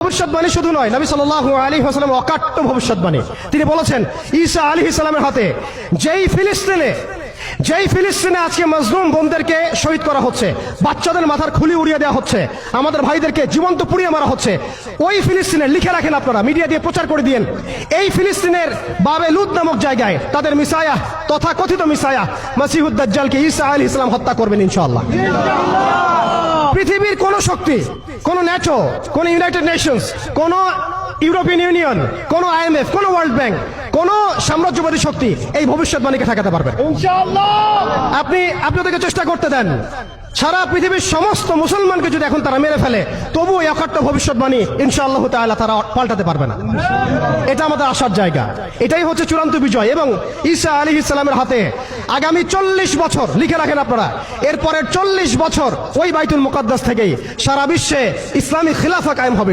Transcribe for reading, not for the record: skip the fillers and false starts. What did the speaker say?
ভবিষ্যৎবাণী শুধু নয়, নবী সাল্লাল্লাহু আলাইহি ওয়াসাল্লাম অকাট্য ভবিষ্যৎবাণী। তিনি বলেছেন ঈসা আলাইহিস সালামের হাতে যেই ফিলিস্তিনে আজকে মাজলুম বোনদেরকে শহীদ করা হচ্ছে, বাচ্চাদের মাথার খুলি উড়িয়ে দেওয়া হচ্ছে, আমাদের ভাইদেরকে জীবন্ত পুড়িয়ে মারা হচ্ছে, ওই ফিলিস্তিনে লিখে রাখেন আপনারা, মিডিয়া দিয়ে প্রচার করে দিয়েন, এই ফিলিস্তিনের বাবে লুদ নামক জায়গায় তাদের মিসায়া, তথাকথিত মিসায়া মসিহুদ দাজ্জালকে ঈসা আলাইহিস সালাম হত্যা করবেন ইনশাআল্লাহ। পৃথিবীর কোন শক্তি, কোন ন্যাটো, কোন ইউনাইটেড নেশনস, কোন ইউরোপিয়ান ইউনিয়ন, কোন IMF, কোন ওয়ার্ল্ড ব্যাংক, কোন সাম্রাজ্যবাদী শক্তি এই ভবিষ্যৎবাণীকে ঠেকাতে পারবে ইনশাআল্লাহ। আপনি ওদেরকে চেষ্টা করতে দেন, সারা পৃথিবীর সমস্ত মুসলমানকে যদি এখন তারা মেরে ফেলে, তবু এই অকাট্য ভবিষ্যৎবাণী ইনশাআল্লাহ তাআলা তারা পাল্টাতে পারবে না। এটা আমাদের আশার জায়গা, এটাই হচ্ছে চূড়ান্ত বিজয়। এবং ঈসা আলাইহিস সালামের হাতে আগামী 40 বছর লিখে রাখেন আপনারা, এরপরের 40 বছর ওই বাইতুল মুকাদ্দাস থেকেই সারা বিশ্বে ইসলামী খিলাফা কায়েম হবে।